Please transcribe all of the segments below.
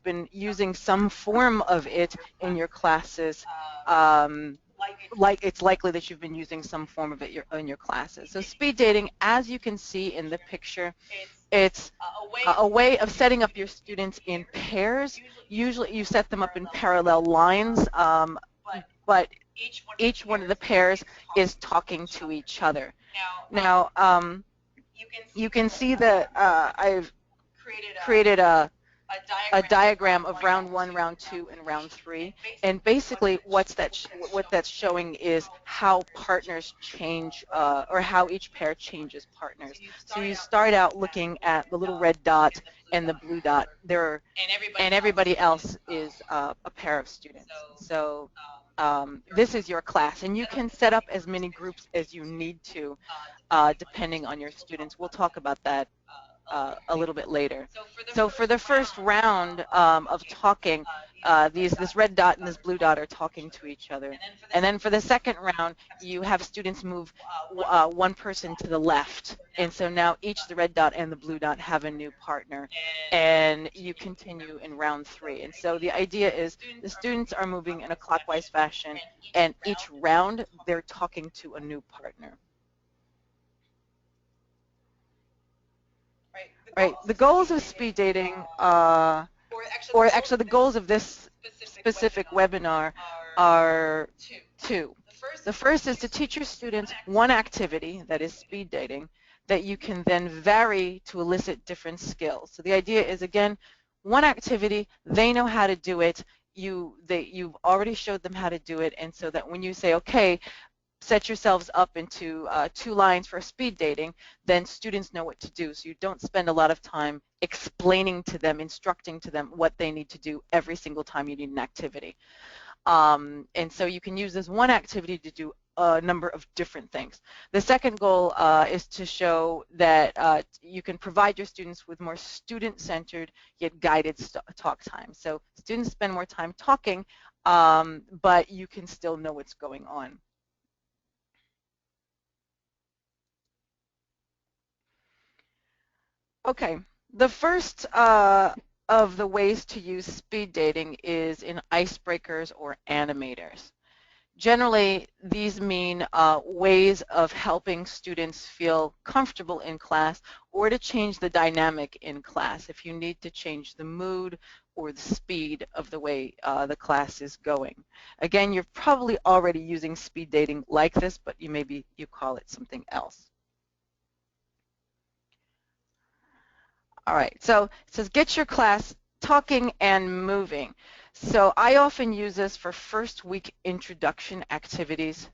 you've been using some form of it in your classes, like it's likely that you've been using some form of it in your classes. So speed dating, as you can see in the picture, it's a way of setting up your students in pairs. Usually you set them up in parallel lines, but each one of the pairs is talking to each other. Now, you can see that I've created a diagram of round 1, round 2, and round 3. And basically what that's showing is how partners change, or how each pair changes partners. So you start out looking at the little red dot and the blue dot. And everybody else is a pair of students. So this is your class, and you can set up as many groups as you need to, depending on your students. We'll talk about that a little bit later. So for the first round of talking, this red dot and this blue dot are talking to each other. And then for the second round, you have students move one person to the left. And so now each the red dot and the blue dot have a new partner. And you continue in round 3. And so the idea is the students are moving in a clockwise fashion, and each round they're talking to a new partner. Right. The goals of speed dating, or actually the goals of this specific webinar are two. The first is to teach your students one activity, that is speed dating, that you can then vary to elicit different skills. So the idea is, again, one activity, they know how to do it, you've already showed them how to do it, and so that when you say, okay, set yourselves up into 2 lines for speed dating, then students know what to do. So you don't spend a lot of time explaining to them, instructing to them what they need to do every single time you need an activity. And so you can use this one activity to do a number of different things. The second goal is to show that you can provide your students with more student-centered yet guided talk time. So students spend more time talking, but you can still know what's going on. Okay, the first of the ways to use speed dating is in icebreakers or animators. Generally, these mean ways of helping students feel comfortable in class, or to change the dynamic in class if you need to change the mood or the speed of the way the class is going. Again, you're probably already using speed dating like this, but maybe you call it something else. All right, so it says get your class talking and moving. So I often use this for first week introduction activities.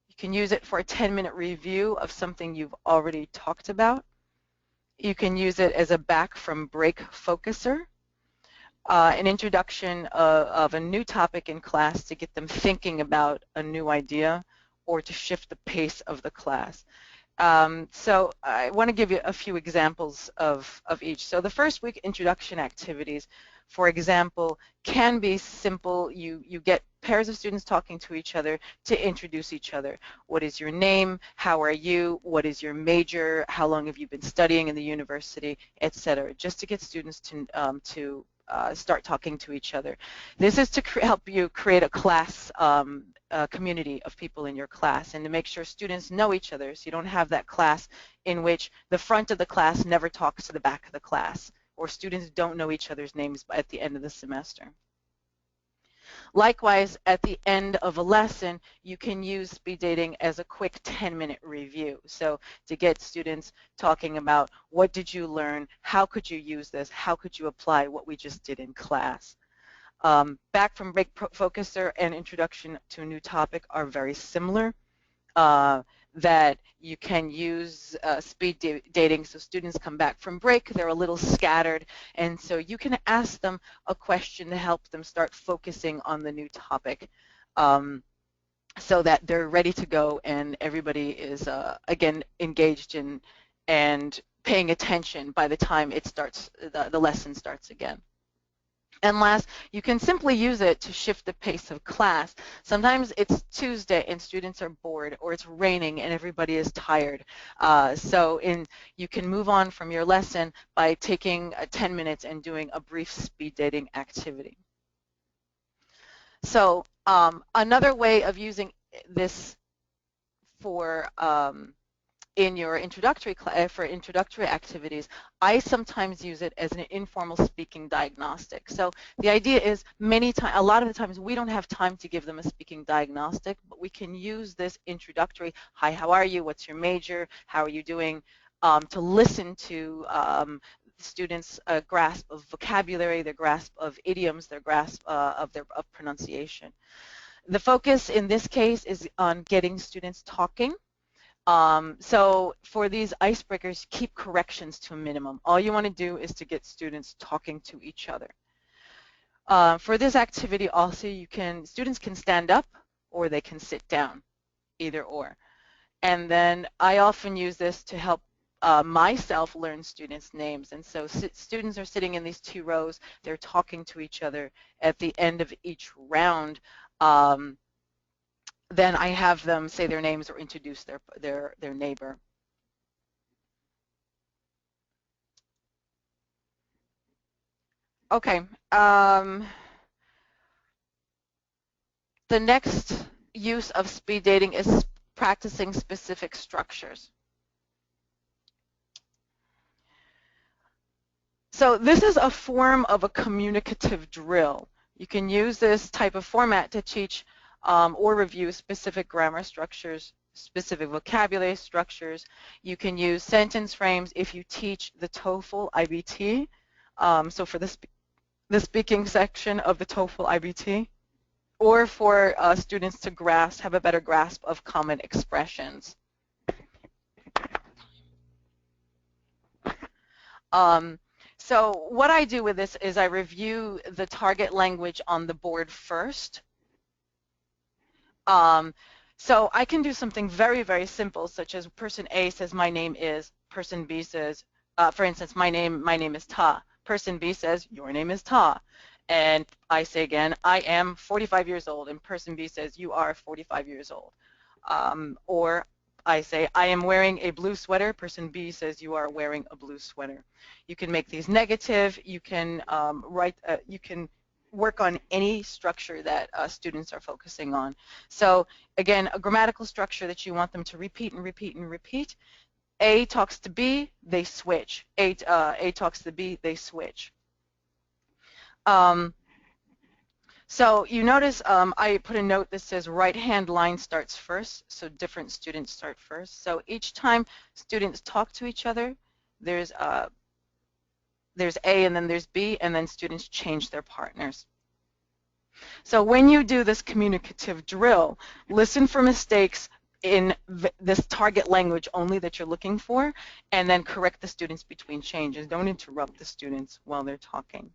You can use it for a 10-minute review of something you've already talked about. You can use it as a back from break focuser, an introduction of a new topic in class to get them thinking about a new idea, or to shift the pace of the class. So I want to give you a few examples of each. So the first week introduction activities, for example, can be simple. You get pairs of students talking to each other to introduce each other. What is your name? How are you? What is your major? How long have you been studying in the university, etc. Just to get students to start talking to each other. This is to help you create a class community of people in your class, and to make sure students know each other, so you don't have that class in which the front of the class never talks to the back of the class, or students don't know each other's names at the end of the semester. Likewise, at the end of a lesson, you can use speed dating as a quick 10-minute review. So to get students talking about what did you learn, how could you use this, how could you apply what we just did in class. Back from break focuser and introduction to a new topic are very similar, that you can use speed dating. So students come back from break, they're a little scattered, and so you can ask them a question to help them start focusing on the new topic, so that they're ready to go and everybody is again engaged in and paying attention by the time it starts, the lesson starts again. And last, you can simply use it to shift the pace of class. Sometimes it's Tuesday and students are bored, or it's raining and everybody is tired. You can move on from your lesson by taking 10 minutes and doing a brief speed dating activity. So another way of using this for in your for introductory activities, I sometimes use it as an informal speaking diagnostic. So the idea is a lot of the times we don't have time to give them a speaking diagnostic, but we can use this introductory, hi, how are you, what's your major, how are you doing, to listen to students' grasp of vocabulary, their grasp of idioms, their grasp of pronunciation. The focus in this case is on getting students talking. So for these icebreakers, keep corrections to a minimum. All you want to do is to get students talking to each other. For this activity also, students can stand up or they can sit down, either or. And then I often use this to help myself learn students' names. And so students are sitting in these 2 rows, they're talking to each other. At the end of each round, then I have them say their names or introduce their neighbor. Okay. The next use of speed dating is practicing specific structures. So this is a form of a communicative drill. You can use this type of format to teach or review specific grammar structures, specific vocabulary structures. You can use sentence frames if you teach the TOEFL IBT. So for the speaking section of the TOEFL IBT, or for students to have a better grasp of common expressions. So what I do with this is I review the target language on the board first. So I can do something very, very simple, such as person A says, my name is, person B says, for instance, my name is Ta. Person B says, your name is Ta. And I say again, I am 45 years old, and person B says, you are 45 years old. Or I say, I am wearing a blue sweater. Person B says, you are wearing a blue sweater. You can make these negative. You can you can work on any structure that students are focusing on. So again, a grammatical structure that you want them to repeat and repeat and repeat. A talks to B, they switch. A talks to B, they switch. So you notice I put a note that says right-hand line starts first, so different students start first. So each time students talk to each other, there's A and then there's B, and then students change their partners. So when you do this communicative drill, listen for mistakes in this target language only that you're looking for, and then correct the students between changes. Don't interrupt the students while they're talking.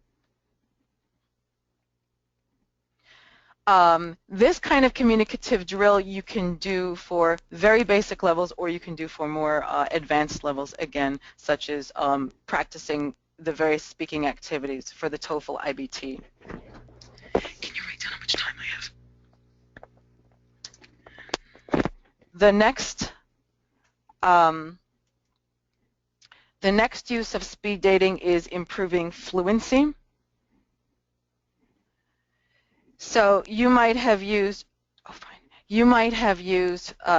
This kind of communicative drill you can do for very basic levels, or you can do for more advanced levels, again, such as practicing the various speaking activities for the TOEFL IBT. Can you write down how much time I have? The next use of speed dating is improving fluency. So you might have used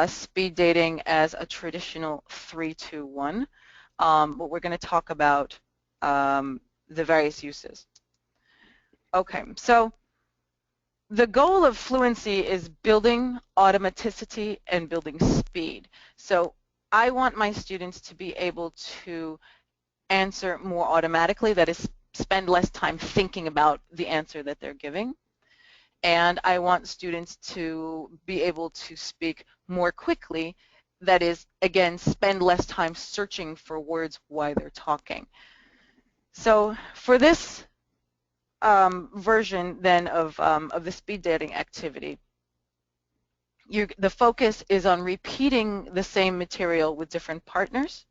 speed dating as a traditional 3-2-1, but we're going to talk about the various uses. Okay, so the goal of fluency is building automaticity and building speed. So I want my students to be able to answer more automatically, that is, spend less time thinking about the answer that they're giving. And I want students to be able to speak more quickly, that is, again, spend less time searching for words while they're talking. So for this version then of the speed dating activity, the focus is on repeating the same material with different partners.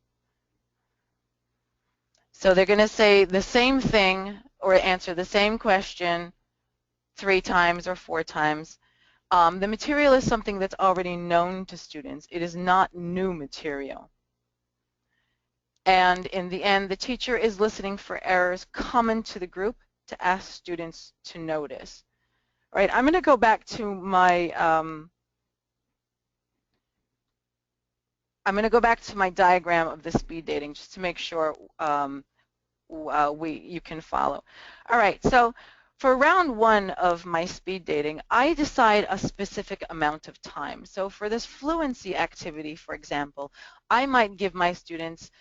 So they're going to say the same thing or answer the same question 3 times or 4 times. The material is something that's already known to students. It is not new material. And in the end, the teacher is listening for errors common to the group to ask students to notice. All right, I'm going to go back to my diagram of the speed dating just to make sure you can follow. All right, so for round 1 of my speed dating, I decide a specific amount of time. So for this fluency activity, for example, I might give my students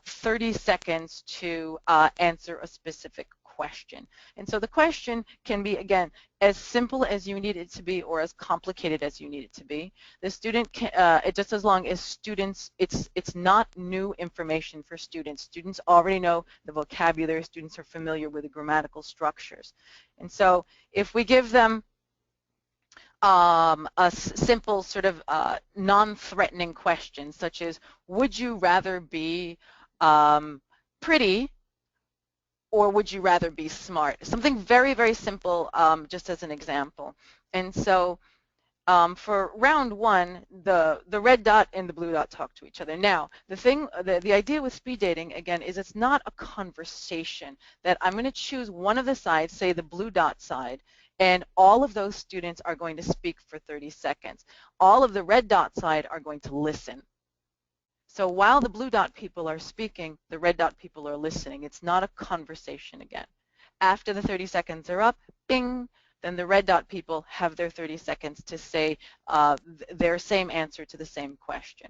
30 seconds to answer a specific question. And so the question can be, again, as simple as you need it to be or as complicated as you need it to be. The student can, just as long as students, it's not new information for students. Students already know the vocabulary. Students are familiar with the grammatical structures. And so if we give them a simple sort of non-threatening question, such as, would you rather be pretty or would you rather be smart? Something very, very simple, just as an example. And so for round 1, the red dot and the blue dot talk to each other. Now, the idea with speed dating, again, is it's not a conversation that I'm going to choose one of the sides, say the blue dot side, and all of those students are going to speak for 30 seconds. All of the red dot side are going to listen. So while the blue dot people are speaking, the red dot people are listening. It's not a conversation again. After the 30 seconds are up, bing, then the red dot people have their 30 seconds to say their same answer to the same question.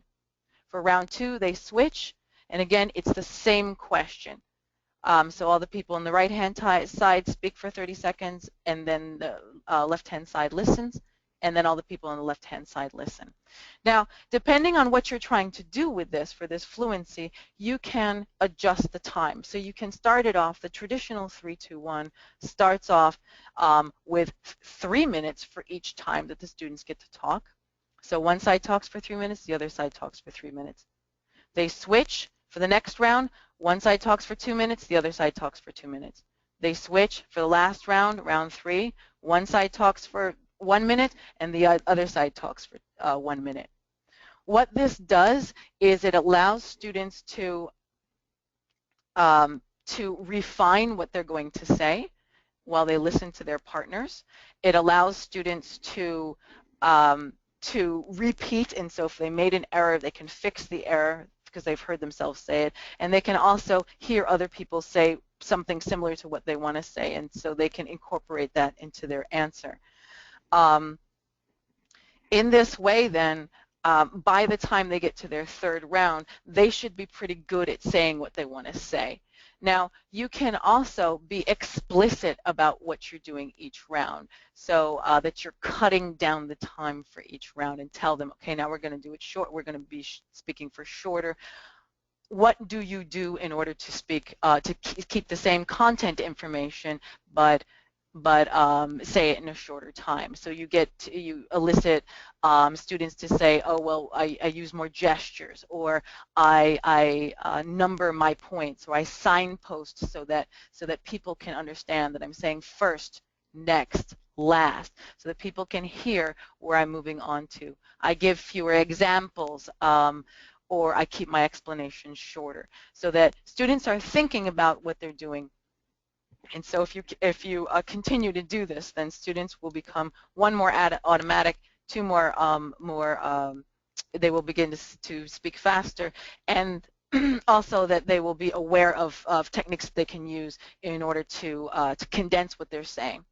For round 2, they switch, and again, it's the same question. So all the people on the right-hand side speak for 30 seconds, and then the left-hand side listens, and then all the people on the left-hand side listen. Now, depending on what you're trying to do with this, for this fluency, you can adjust the time. So you can start it off, the traditional 3-2-1 starts off with 3 minutes for each time that the students get to talk. So one side talks for 3 minutes, the other side talks for 3 minutes. They switch for the next round, one side talks for 2 minutes, the other side talks for 2 minutes. They switch for the last round, round 3, one side talks for 1 minute and the other side talks for 1 minute. What this does is it allows students to refine what they're going to say while they listen to their partners. It allows students to repeat, and so if they made an error, they can fix the error because they've heard themselves say it, and they can also hear other people say something similar to what they want to say, and so they can incorporate that into their answer. In this way, then, by the time they get to their 3rd round, they should be pretty good at saying what they want to say. Now, you can also be explicit about what you're doing each round, so that you're cutting down the time for each round, and tell them, okay, now we're going to do it short. We're going to be speaking for shorter. What do you do in order to speak, to keep the same content information, but say it in a shorter time? So you elicit students to say, oh, well, I use more gestures, or I number my points, or I signpost so that people can understand that I'm saying first, next, last, so that people can hear where I'm moving on to. I give fewer examples, or I keep my explanations shorter, so that students are thinking about what they're doing. And so if you continue to do this, then students will become, 1, more automatic, 2, more they will begin to speak faster, and also that they will be aware of techniques they can use in order to condense what they're saying.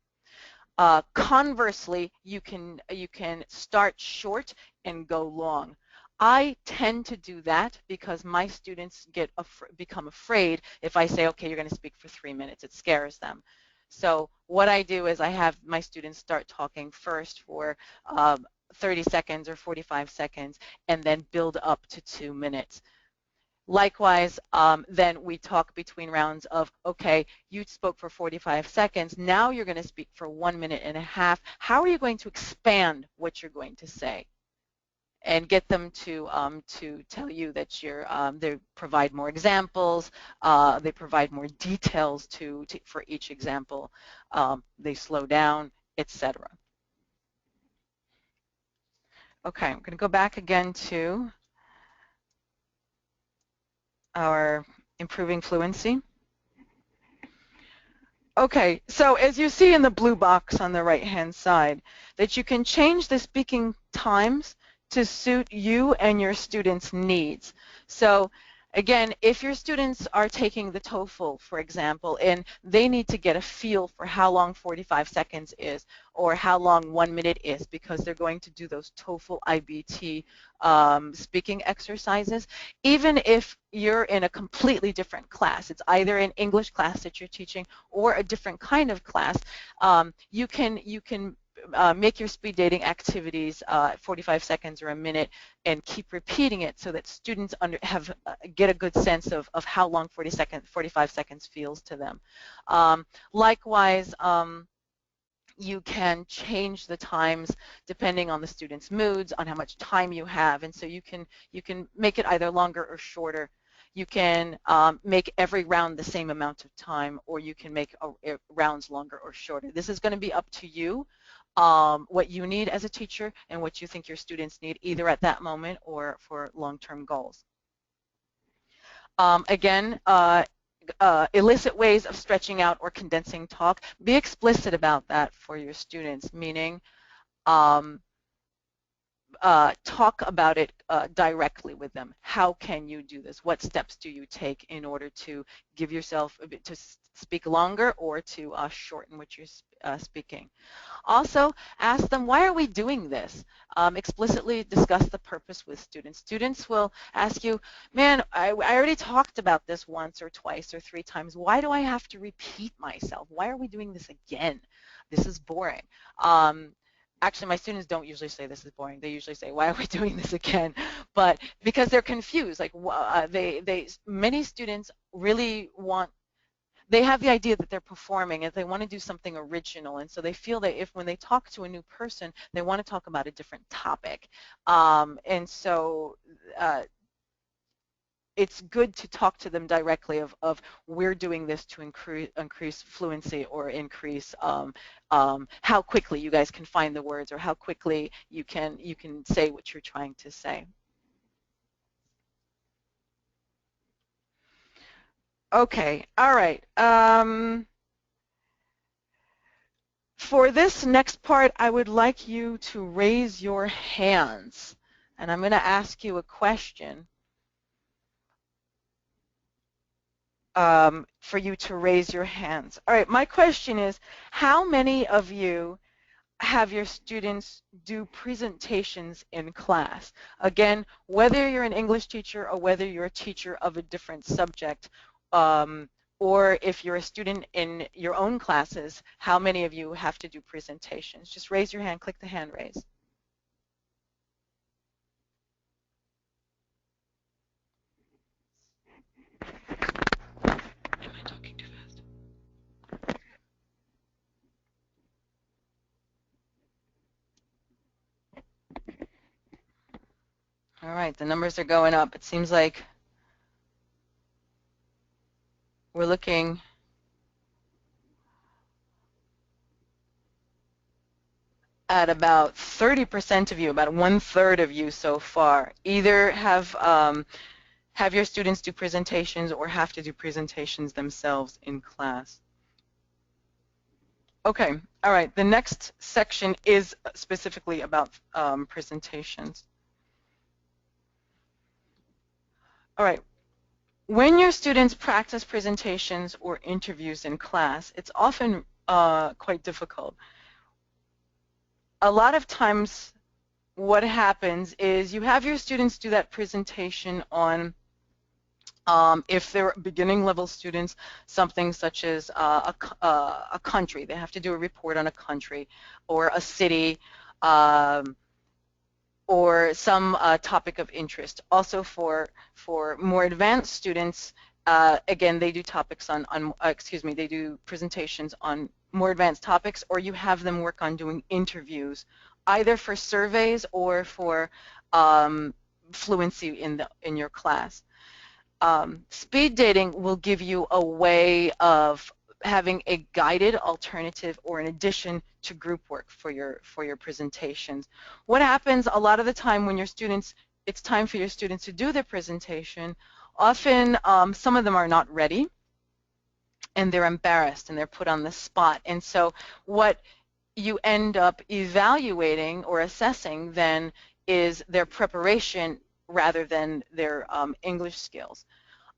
Conversely, you can start short and go long. I tend to do that because my students become afraid if I say, okay, you're going to speak for 3 minutes. It scares them. So what I do is I have my students start talking first for 30 seconds or 45 seconds, and then build up to 2 minutes. Likewise, then we talk between rounds of, okay, you spoke for 45 seconds, now you're going to speak for 1.5 minutes. How are you going to expand what you're going to say? and get them to tell you that they provide more examples, they provide more details for each example, they slow down, etc. Okay, I'm going to go back again to our improving fluency. Okay, so as you see in the blue box on the right-hand side, that you can change the speaking times to suit you and your students' needs. So again, if your students are taking the TOEFL, for example, and they need to get a feel for how long 45 seconds is or how long 1 minute is because they're going to do those TOEFL IBT speaking exercises, even if you're in a completely different class, it's either an English class that you're teaching or a different kind of class, you can make your speed dating activities 45 seconds or a minute and keep repeating it so that students get a good sense of how long 45 seconds feels to them. Likewise, you can change the times depending on the student's moods, on how much time you have, and so you can make it either longer or shorter. You can make every round the same amount of time, or you can make rounds longer or shorter. This is going to be up to you, what you need as a teacher and what you think your students need either at that moment or for long-term goals. Again, illicit ways of stretching out or condensing talk. Be explicit about that for your students, meaning talk about it directly with them. How can you do this? What steps do you take in order to give yourself to speak longer or to shorten what you're speaking? Also, ask them, why are we doing this? Explicitly discuss the purpose with students. Students will ask you, man, I already talked about this once or twice or 3 times. Why do I have to repeat myself? Why are we doing this again? This is boring. Actually, my students don't usually say this is boring. They usually say, why are we doing this again? But because they're confused, like many students really they have the idea that they're performing and they want to do something original, and so they feel that when they talk to a new person, they want to talk about a different topic. And so it's good to talk to them directly of we're doing this to increase fluency or increase how quickly you guys can find the words or how quickly you can say what you're trying to say. Okay, all right. For this next part, I would like you to raise your hands, and I'm going to ask you a question for you to raise your hands. All right, my question is, how many of you have your students do presentations in class? Again, whether you're an English teacher or whether you're a teacher of a different subject, or if you're a student in your own classes, how many of you have to do presentations? Just raise your hand, click the hand raise. Am I talking too fast? All right, the numbers are going up. It seems like we're looking at about 30% of you, about 1/3 of you so far, either have your students do presentations or have to do presentations themselves in class. Okay, all right, the next section is specifically about presentations. All right, when your students practice presentations or interviews in class, it's often quite difficult. A lot of times what happens is you have your students do that presentation on, if they're beginning level students, something such as a country. They have to do a report on a country or a city or some topic of interest. Also for more advanced students, again, they do topics they do presentations on more advanced topics, or you have them work on doing interviews, either for surveys or for um, fluency in your class. Speed dating will give you a way of having a guided alternative or an addition to group work for your presentations. What happens a lot of the time when your students, it's time for your students to do their presentation, often some of them are not ready and they're embarrassed and they're put on the spot. And so what you end up evaluating or assessing then is their preparation rather than their English skills.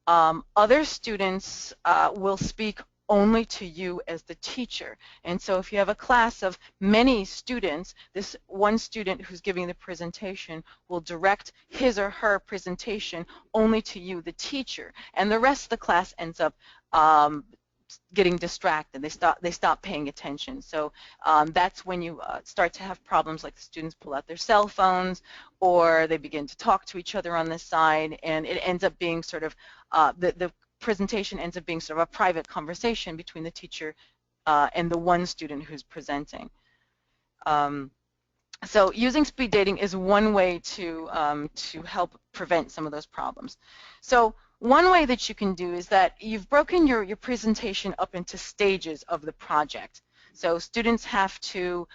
Other students will speak only to you as the teacher. And so if you have a class of many students, this one student who's giving the presentation will direct his or her presentation only to you, the teacher. And the rest of the class ends up getting distracted. They stop paying attention. So that's when you start to have problems, like the students pull out their cell phones or they begin to talk to each other on the side, and it ends up being sort of the presentation ends up being sort of a private conversation between the teacher and the one student who's presenting. So using speed dating is one way to help prevent some of those problems. So one way that you can do is that you've broken your presentation up into stages of the project. So students have to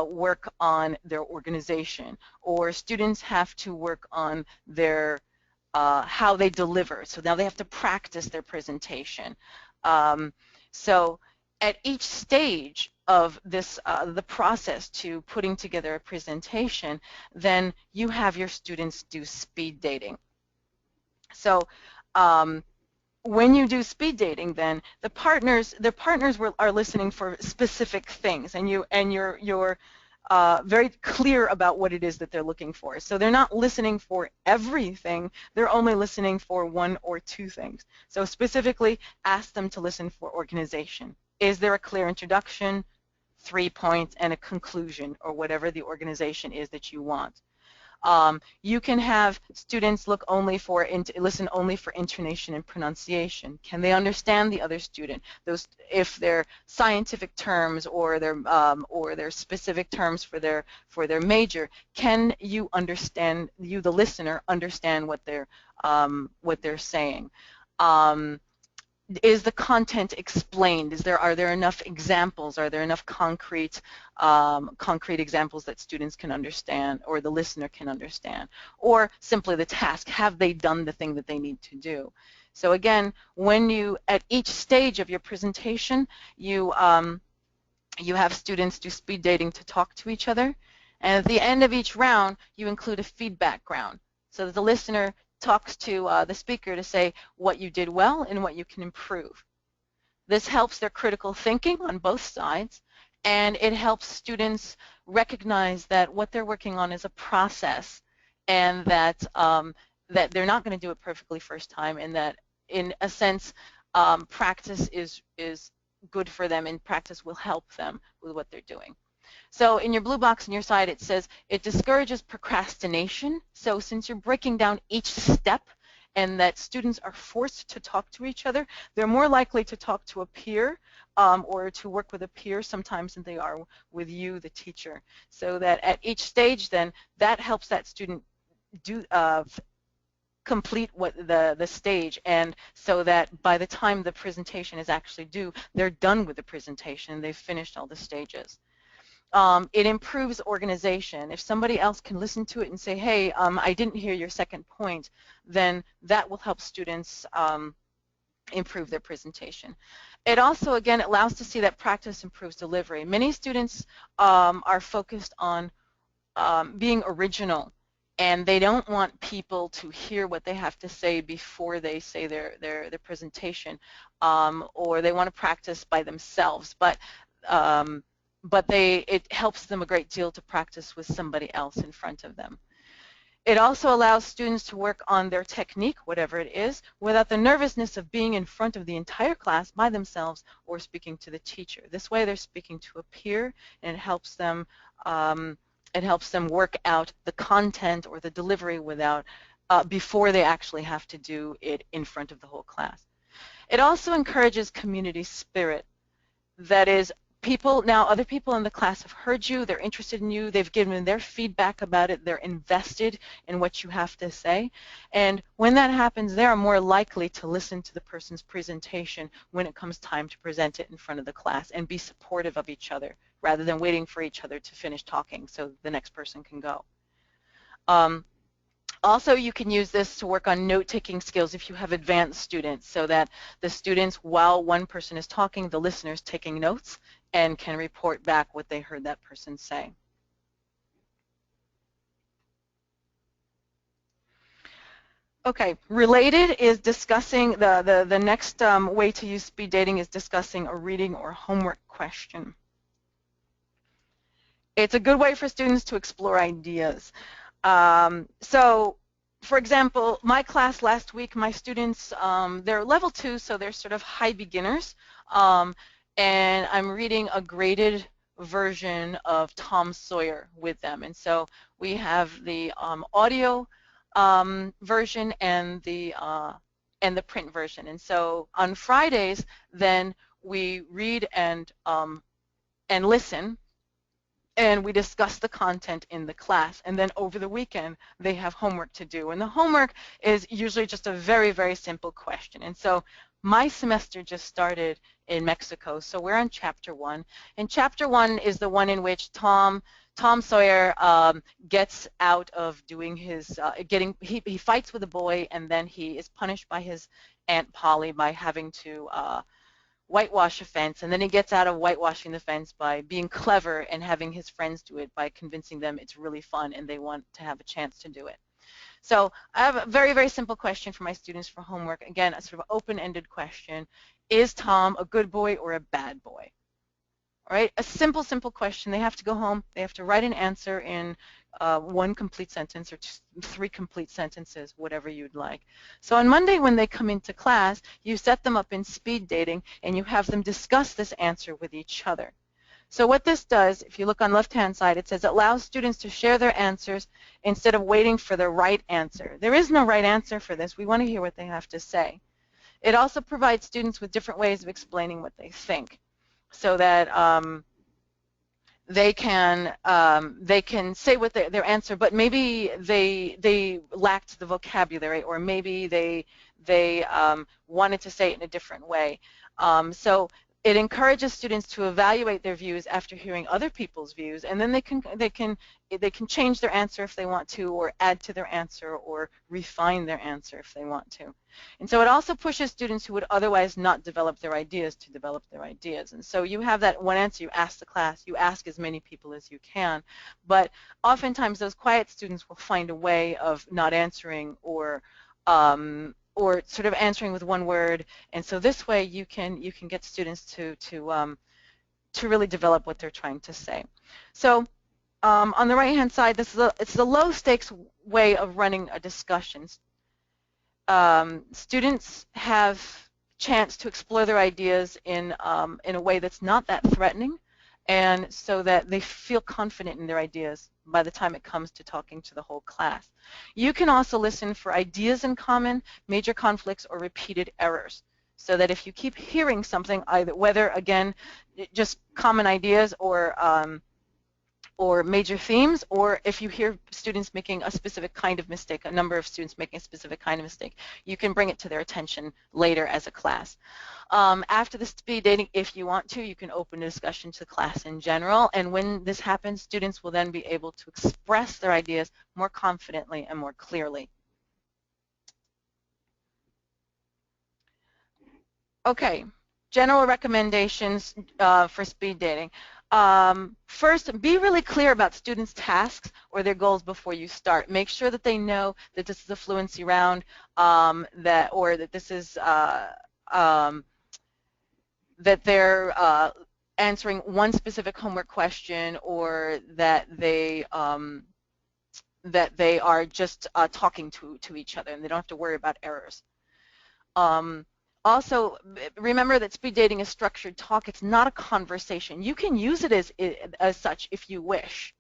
work on their organization, or students have to work on their how they deliver. So now they have to practice their presentation. So at each stage of this, the process to putting together a presentation, then you have your students do speed dating. So when you do speed dating, then the partners are listening for specific things, and you're very clear about what it is that they're looking for. So they're not listening for everything, they're only listening for one or two things. So specifically ask them to listen for organization. Is there a clear introduction, 3 points, and a conclusion, or whatever the organization is that you want? You can have students listen only for intonation and pronunciation. Can they understand the other student? If they're scientific terms or they're specific terms for their major, can you understand, you the listener, understand what they're saying? Is the content explained? Are there enough examples? Are there enough concrete examples that students can understand or the listener can understand? Or simply the task, have they done the thing that they need to do? So again, at each stage of your presentation, you have students do speed dating to talk to each other, and at the end of each round, you include a feedback round so that the listener talks to the speaker to say what you did well and what you can improve. This helps their critical thinking on both sides, and it helps students recognize that what they're working on is a process, and that that they're not going to do it perfectly first time, and that in a sense practice is good for them, and practice will help them with what they're doing. So in your blue box on your side, it says it discourages procrastination. So since you're breaking down each step and that students are forced to talk to each other, they're more likely to talk to a peer or to work with a peer sometimes than they are with you, the teacher. So that at each stage then, that helps that student complete the stage, and so that by the time the presentation is actually due, they're done with the presentation, they've finished all the stages. It improves organization. If somebody else can listen to it and say, hey, I didn't hear your second point, then that will help students improve their presentation. It also, again, allows to see that practice improves delivery. Many students are focused on being original, and they don't want people to hear what they have to say before they say their presentation, or they want to practice by themselves. But it helps them a great deal to practice with somebody else in front of them. It also allows students to work on their technique, whatever it is, without the nervousness of being in front of the entire class by themselves or speaking to the teacher. This way they're speaking to a peer, and it helps them work out the content or the delivery before they actually have to do it in front of the whole class. It also encourages community spirit. That is, other people in the class have heard you, they're interested in you, they've given their feedback about it, they're invested in what you have to say. And when that happens, they are more likely to listen to the person's presentation when it comes time to present it in front of the class and be supportive of each other rather than waiting for each other to finish talking so the next person can go. Also, you can use this to work on note-taking skills if you have advanced students, so that the students, while one person is talking, the listener is taking notes and can report back what they heard that person say. Okay, related is discussing, the next way to use speed dating is discussing a reading or homework question. It's a good way for students to explore ideas. So, for example, my class last week, my students, they're level 2, so they're sort of high beginners, and I'm reading a graded version of Tom Sawyer with them. And so we have the audio version and the print version. And so on Fridays, then we read and listen, and we discuss the content in the class. And then over the weekend, they have homework to do. And the homework is usually just a very, very simple question. And so my semester just started in Mexico, so we're on Chapter 1. And Chapter 1 is the one in which Tom Sawyer gets out of doing his, he fights with a boy, and then he is punished by his Aunt Polly by having to whitewash a fence, and then he gets out of whitewashing the fence by being clever and having his friends do it by convincing them it's really fun and they want to have a chance to do it. So I have a very, very simple question for my students for homework. Again, a sort of open-ended question. Is Tom a good boy or a bad boy? All right, a simple, simple question. They have to go home. They have to write an answer in one complete sentence or 3 complete sentences, whatever you'd like. So on Monday when they come into class, you set them up in speed dating and you have them discuss this answer with each other. So what this does, if you look on the left-hand side, it says it allows students to share their answers instead of waiting for the right answer. There is no right answer for this. We want to hear what they have to say. It also provides students with different ways of explaining what they think, so that they can say what their answer, but maybe they lacked the vocabulary, or maybe they wanted to say it in a different way. So it encourages students to evaluate their views after hearing other people's views, and then they can change their answer if they want to, or add to their answer, or refine their answer if they want to. And so it also pushes students who would otherwise not develop their ideas to develop their ideas. And so you have that one answer, you ask the class, you ask as many people as you can, but oftentimes those quiet students will find a way of not answering, or sort of answering with one word. And so this way you can get students to really develop what they're trying to say. So on the right-hand side, it's the low-stakes way of running a discussion. Students have chance to explore their ideas in a way that's not that threatening, and so that they feel confident in their ideas by the time it comes to talking to the whole class. You can also listen for ideas in common, major conflicts, or repeated errors, so that if you keep hearing something, either whether, again, just common ideas or major themes, or if you hear students making a specific kind of mistake, a number of students making a specific kind of mistake, you can bring it to their attention later as a class. After the speed dating, if you want to, you can open a discussion to the class in general, and when this happens, students will then be able to express their ideas more confidently and more clearly. Okay, general recommendations for speed dating. First, be really clear about students' tasks or their goals before you start. Make sure that they know that this is a fluency round, that this is that they're answering one specific homework question, or that they are just talking to each other, and they don't have to worry about errors. Also, remember that speed dating is structured talk. It's not a conversation. You can use it as such if you wish,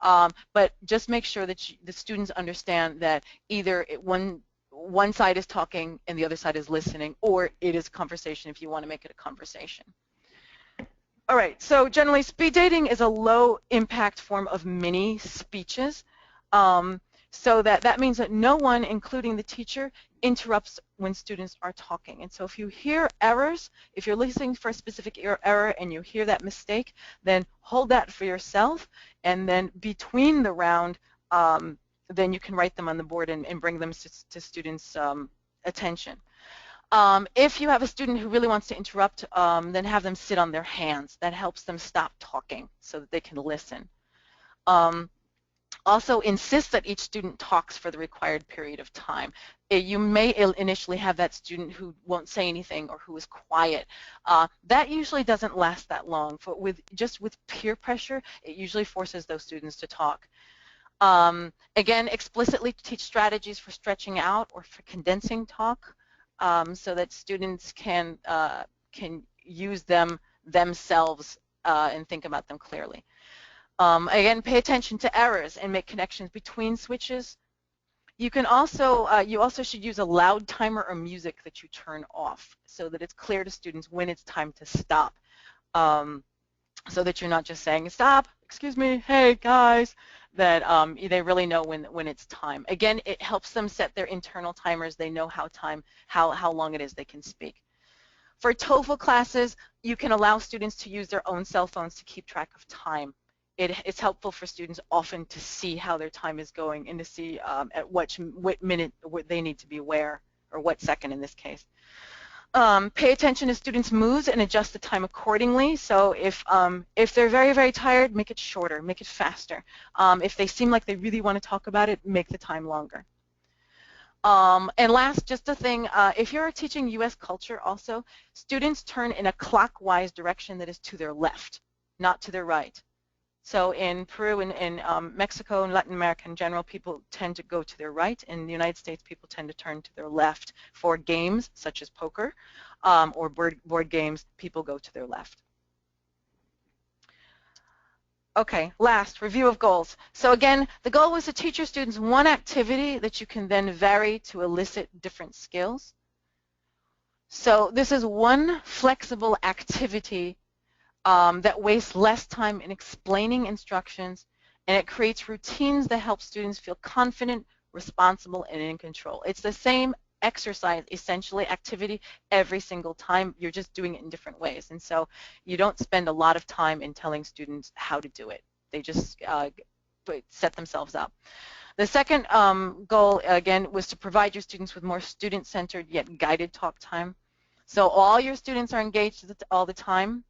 but just make sure that the students understand that either one side is talking and the other side is listening, or it is a conversation if you want to make it a conversation. All right, so generally speed dating is a low impact form of mini speeches. Um, so that means that no one, including the teacher, interrupts when students are talking. And so if you hear errors, if you're listening for a specific error and you hear that mistake, then hold that for yourself, and then between the round, then you can write them on the board and bring them to students' attention. If you have a student who really wants to interrupt, then have them sit on their hands. That helps them stop talking so that they can listen. Um, Also insist that each student talks for the required period of time. You may initially have that student who won't say anything or who is quiet. That usually doesn't last that long. Just with peer pressure, it usually forces those students to talk. Again, explicitly teach strategies for stretching out or for condensing talk, so that students can use them themselves and think about them clearly. Again, pay attention to errors and make connections between switches. You also should use a loud timer or music that you turn off so that it's clear to students when it's time to stop. Um, so that you're not just saying, stop, excuse me, hey guys, that they really know when it's time. Again, it helps them set their internal timers. They know how long it is they can speak. For TOEFL classes, you can allow students to use their own cell phones to keep track of time. It's helpful for students often to see how their time is going and to see at what minute they need to be where, or what second in this case. Pay attention to students' moods and adjust the time accordingly. So if they're very, very tired, make it shorter, make it faster. If they seem like they really want to talk about it, make the time longer. And last, just a thing, if you're teaching U.S. culture also, students turn in a clockwise direction that is to their left, not to their right. So in Peru and in Mexico and Latin America in general, people tend to go to their right. In the United States, people tend to turn to their left. For games such as poker or board games, people go to their left. Okay, last, review of goals. So again, the goal was to teach your students one activity that you can then vary to elicit different skills. So this is one flexible activity that wastes less time in explaining instructions, and it creates routines that help students feel confident, responsible, and in control. It's the same exercise, essentially, activity every single time. You're just doing it in different ways. And so you don't spend a lot of time in telling students how to do it. They just set themselves up. The second goal, again, was to provide your students with more student-centered yet guided talk time. So all your students are engaged all the time,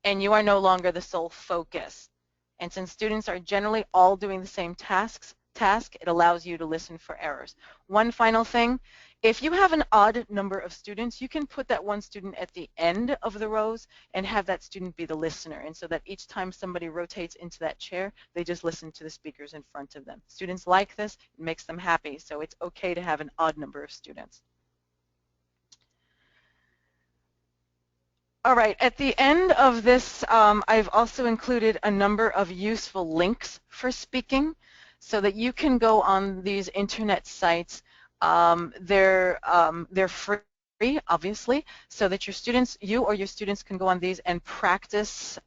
and you are no longer the sole focus. And since students are generally all doing the same task, it allows you to listen for errors. One final thing, if you have an odd number of students, you can put that one student at the end of the rows and have that student be the listener. And so that each time somebody rotates into that chair, they just listen to the speakers in front of them. Students like this, it makes them happy. So it's okay to have an odd number of students. All right, at the end of this, I've also included a number of useful links for speaking so that you can go on these internet sites. They're free, obviously, so that you or your students can go on these and practice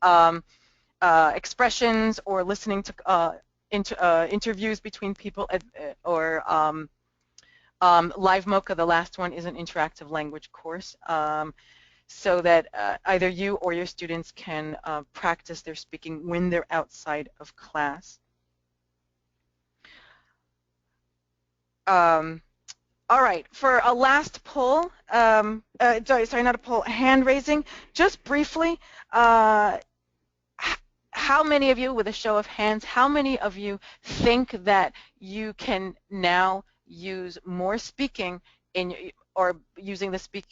expressions or listening to interviews between people or Live Mocha, the last one, is an interactive language course. So that either you or your students can practice their speaking when they're outside of class. All right, for a last poll, sorry, not a poll, hand raising, just briefly, how many of you, with a show of hands, how many of you think that you can now use more speaking in or using the speed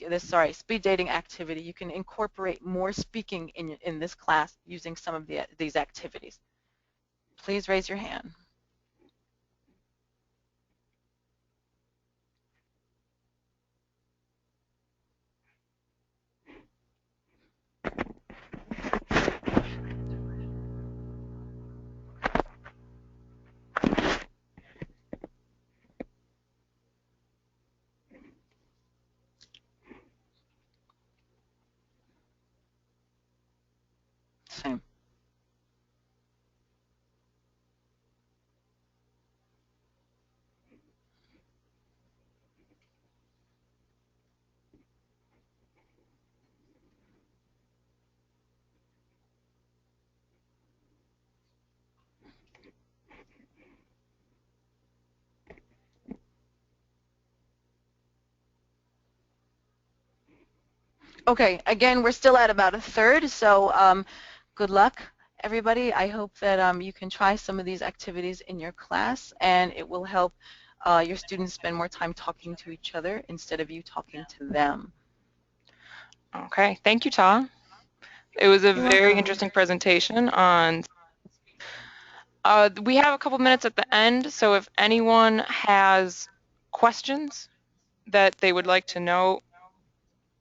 dating activity, you can incorporate more speaking in this class using some of these activities? Please raise your hand. Okay, again, we're still at about a third, so good luck, everybody. I hope that you can try some of these activities in your class, and it will help your students spend more time talking to each other instead of you talking to them. Okay, thank you, Ta. It was a You're very welcome. interesting presentation on. We have a couple minutes at the end, so if anyone has questions that they would like to know,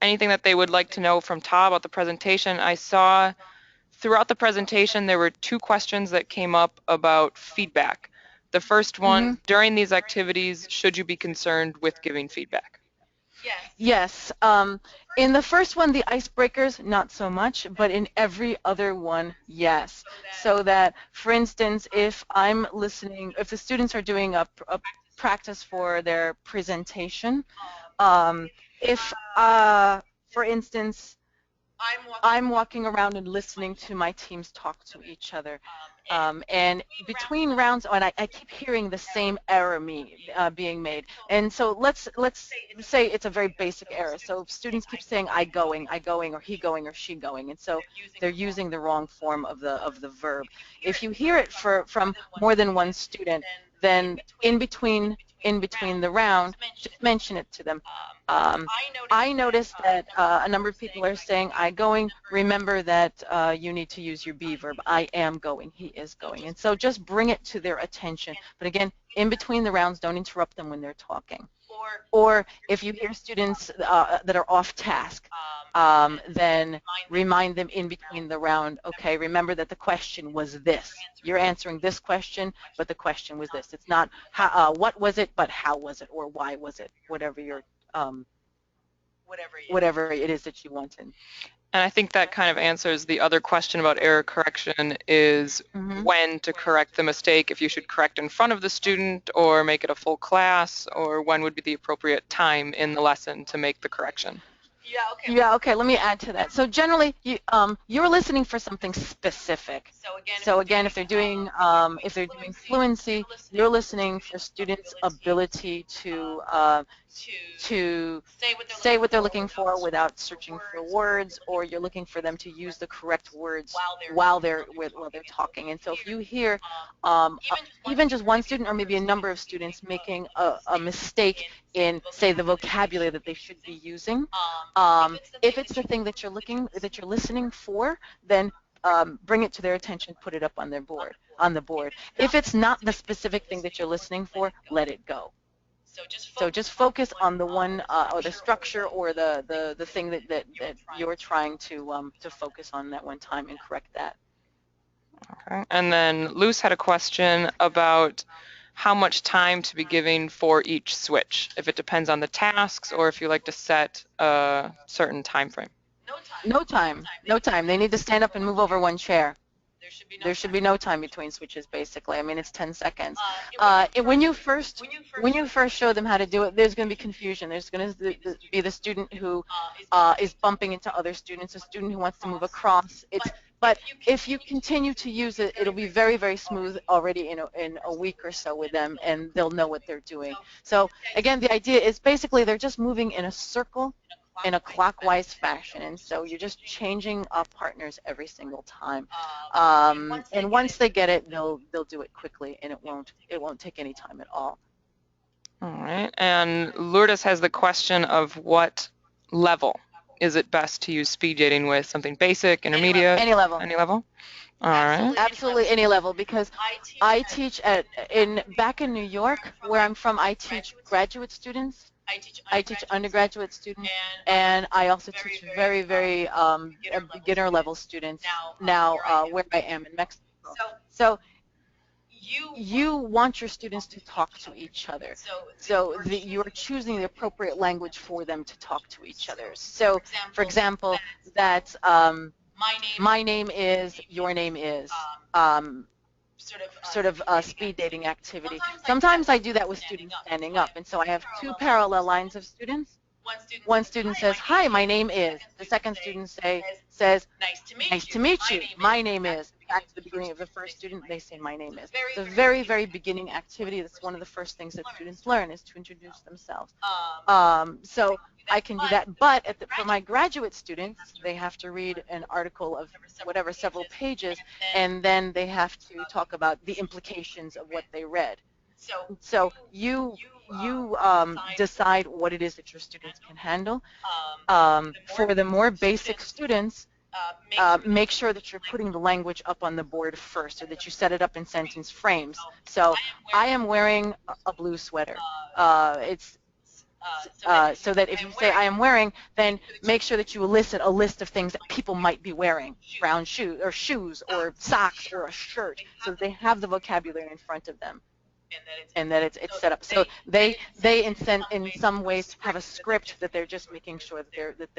anything that they would like to know from Ta about the presentation, I saw throughout the presentation there were two questions that came up about feedback. The first one, Mm-hmm. during these activities, should you be concerned with giving feedback? Yes. In the first one, the icebreakers, not so much, but in every other one, yes. So that, for instance, if I'm listening, if the students are doing a practice for their presentation, um, if, for instance, I'm walking around and listening to my teams talk to each other. And between rounds, and I keep hearing the same error being made. And so let's say it's a very basic error. So students keep saying I going, or he going, or she going, and so they're using the wrong form of the verb. If you hear it from more than one student, then in between the round, just mention it to them. Um, I noticed that a number of people are saying I going. Remember that you need to use your be verb. I am going. He is going. And so just bring it to their attention. But again, in between the rounds, don't interrupt them when they're talking. Or if you hear students that are off task, then remind them in between the round, okay, remember that the question was this. You're answering this question, but the question was this. It's not how, what was it, but how was it, or why was it, um, whatever it is that you wanted. And I think that kind of answers the other question about error correction is Mm-hmm. when to correct the mistake, if you should correct in front of the student or make it a full class, or when would be the appropriate time in the lesson to make the correction. Yeah, okay, let me add to that. So generally, you're listening for something specific. So again, if they're doing fluency, you're listening for students' ability to say what they're looking for without searching for words, or you're looking for them to use the correct words while they're talking. And so if you hear even just one student or maybe a number of students making a mistake in, say, the vocabulary that they should be using, if it's the thing that you're listening for, then bring it to their attention, put it up on the board. If it's not the specific thing that you're listening for, let it go. So just focus on the one or the structure or the thing that you're trying to focus on that one time and correct that. Okay. And then Luce had a question about how much time to be giving for each switch, if it depends on the tasks or if you like to set a certain time frame. No time, no time. They need to stand up and move over one chair. There should be no time between switches, basically. I mean, it's 10 seconds. When you first show them how to do it, there's going to be confusion. There's going to be the student who is bumping into other students, a student who wants to move across. But if you continue to use it, it'll be very, very smooth already in a week or so with them, and they'll know what they're doing. So again, the idea is basically they're just moving in a circle in a clockwise fashion, and so you're just changing partners every single time. And once they get it, they'll do it quickly, and it won't take any time at all. All right. And Lourdes has the question of what level is it best to use speed dating with? Something basic, intermediate, Any level. any level? All right. Absolutely any level, because I teach back in New York, where I'm from. I teach graduate students. I teach undergraduate students, and I also teach very, very beginner level students now where I am in Mexico. So you want your students to talk to each other. So you're choosing the appropriate language for them to talk to each other. So, for example, that my name is, your name is, um, sort of a speed dating activity. Sometimes I do that with students standing up, and so I have two parallel lines of students. One student says, "Hi, my name is." The second student says, "Nice to meet you. My name is." Back to the beginning of the first student, they say, "My name is." It's a very, very beginning activity. That's one of the first things that students learn is to introduce themselves. So I can do that, but for my graduate students, they have to read an article of whatever, several pages, and then they have to talk about the implications of what they read. So you decide what it is that your students can handle. For the more basic students, make sure that you're putting the language up on the board first, or that you set it up in sentence frames. So I am wearing a blue sweater. So that if you say I am wearing, then make sure that you elicit a list of things that people might be wearing: brown shoes or socks or a shirt, so that they have the vocabulary in front of them, and that it's set up. So they in some ways have a script that they're just making sure that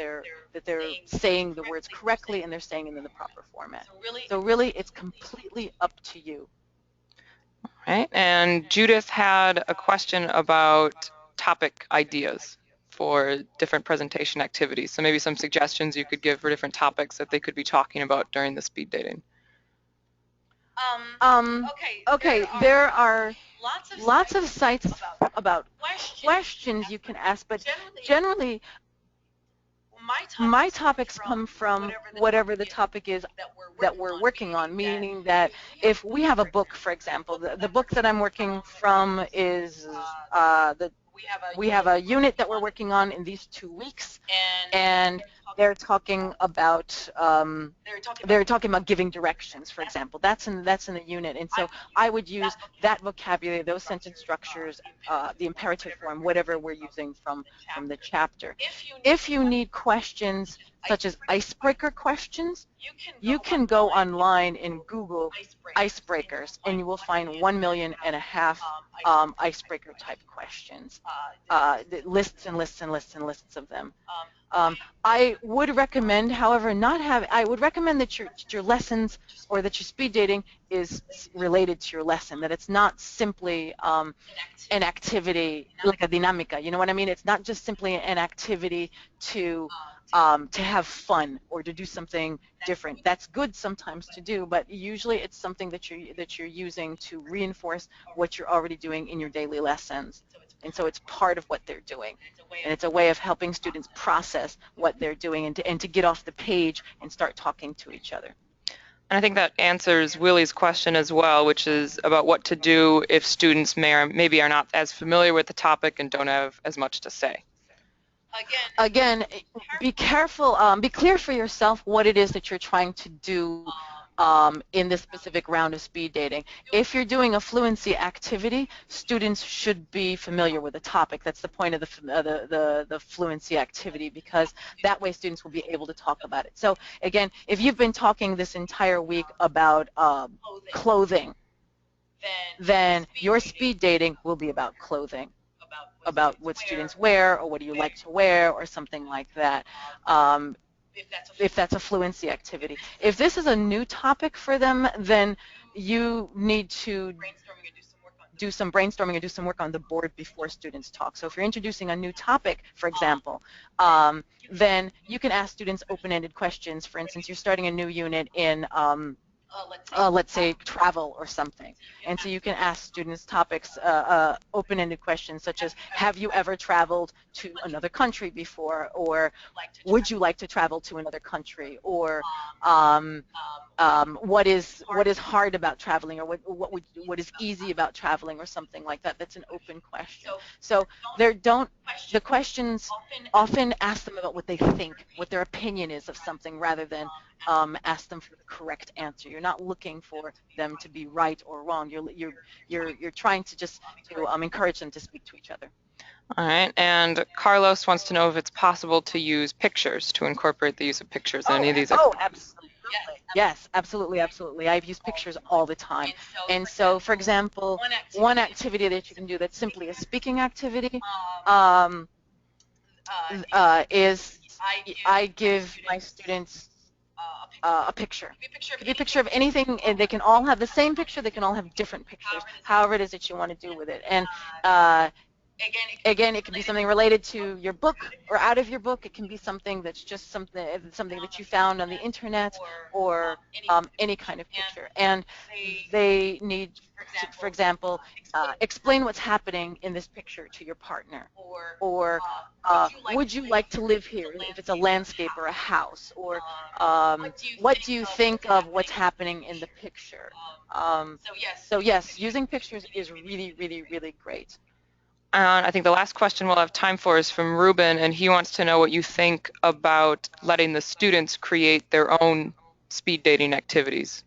they're saying the words correctly, and they're saying it in the proper format. So really, it's completely up to you. Right. And Judith had a question about topic ideas for different presentation activities. So maybe some suggestions you could give for different topics that they could be talking about during the speed dating. Okay, there are lots of sites about questions you can ask, but generally my topics come from whatever the topic is that we're working on, meaning that if we have a book, for example, the book that I'm working from is we have a unit that we're working on in these 2 weeks, and they're talking about giving directions, for example. That's in the unit, and so I would use that vocabulary, those sentence structures, the imperative form, whatever we're using from the chapter. If you need questions such as icebreaker questions, you can go online and Google icebreakers, and you will find 1.5 million icebreaker type questions, lists and lists and lists and lists of them. I would recommend, however, I would recommend that your lessons, or that your speed dating is related to your lesson, that it's not simply an activity like a dinámica. You know what I mean? It's not just simply an activity to have fun or to do something different. That's good sometimes to do, but usually it's something that you're using to reinforce what you're already doing in your daily lessons. And so it's part of what they're doing, and it's a way of helping students process what they're doing and to get off the page and start talking to each other. And I think that answers Willie's question as well, which is about what to do if students maybe are not as familiar with the topic and don't have as much to say. Again, be careful, be clear for yourself what it is that you're trying to do in this specific round of speed dating. If you're doing a fluency activity, students should be familiar with the topic. That's the point of the fluency activity, because that way students will be able to talk about it. So again, if you've been talking this entire week about clothing, then your speed dating will be about clothing, about what students wear, or what do you like to wear, or something like that. If that's a fluency activity. If this is a new topic for them, then you need to do some brainstorming and do some work on the board before students talk. So if you're introducing a new topic, for example, then you can ask students open-ended questions. For instance, you're starting a new unit in let's say travel or something, and so you can ask students topics, open-ended questions such as, have you ever traveled to another country before, or would you like to travel to another country, or what is hard about traveling, or what is easy about traveling, or something like that. That's an open question. So the questions often ask them about what they think, what their opinion is of something, rather than ask them for the correct answer. You're not looking for them to be right or wrong. You're trying to just encourage them to speak to each other. All right, and Carlos wants to know if it's possible to use pictures, to incorporate the use of pictures in any of these. Oh, absolutely. Yes, absolutely, absolutely. I've used pictures all the time. And so, for example, one activity that you can do that's simply a speaking activity is I give my students a picture. It could be a picture of anything, and they can all have the same picture, they can all have different pictures, however it is that you want to do with it. And Again, it can be something related to your book or out of your book. It can be something that's just something that you found on the internet, or any kind of picture. And they need to, for example, explain what's happening in this picture to your partner, or would you like to live here, if it's a landscape or a house, or what do you think of what's happening in the picture. So yes, using pictures is really, really, really great. And I think the last question we'll have time for is from Ruben, and he wants to know what you think about letting the students create their own speed dating activities.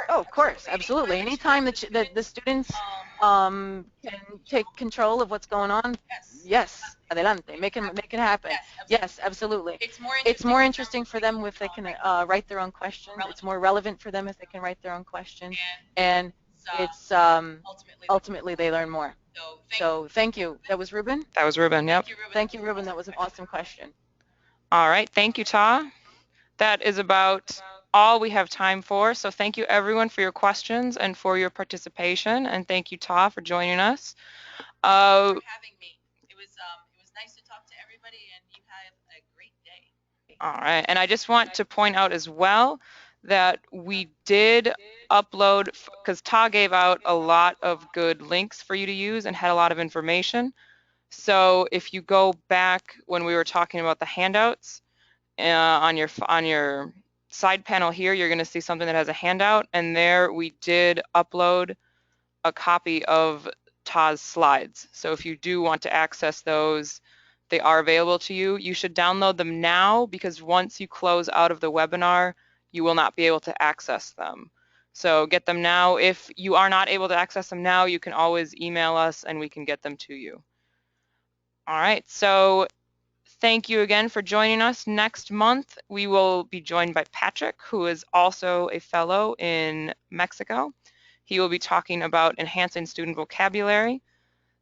Oh, of course, absolutely. Anytime that the students can take control of what's going on, yes, adelante, make it happen. Yes, absolutely. It's more interesting for them if they can write their own questions. It's more relevant for them if they can write their own questions, and it's ultimately they learn more. So thank you. That was Ruben? That was Ruben, yep. Thank you, Ruben. That was an awesome question. All right, thank you, Ta. That is about all we have time for. So thank you everyone for your questions and for your participation. And thank you, Ta, for joining us. For having me. It was nice to talk to everybody, and you have a great day. All right, and I just want to point out as well that we did upload, because Ta gave out a lot of good links for you to use and had a lot of information. So if you go back when we were talking about the handouts, on your side panel here, you're going to see something that has a handout, and there we did upload a copy of Ta's slides. So if you do want to access those, they are available to you. You should download them now, because once you close out of the webinar, you will not be able to access them. So get them now. If you are not able to access them now, you can always email us and we can get them to you. All right, so thank you again for joining us. Next month, we will be joined by Patrick, who is also a fellow in Mexico. He will be talking about enhancing student vocabulary.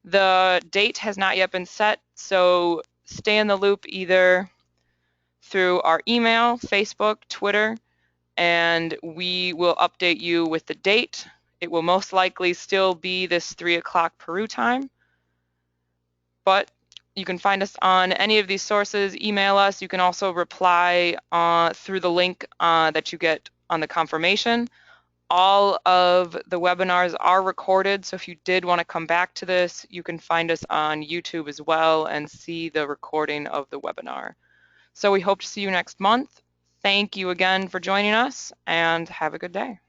The date has not yet been set, so stay in the loop either through our email, Facebook, Twitter, and we will update you with the date. It will most likely still be this 3 o'clock Peru time, but you can find us on any of these sources, email us. You can also reply through the link that you get on the confirmation. All of the webinars are recorded, so if you did want to come back to this, you can find us on YouTube as well and see the recording of the webinar. So we hope to see you next month. Thank you again for joining us, and have a good day.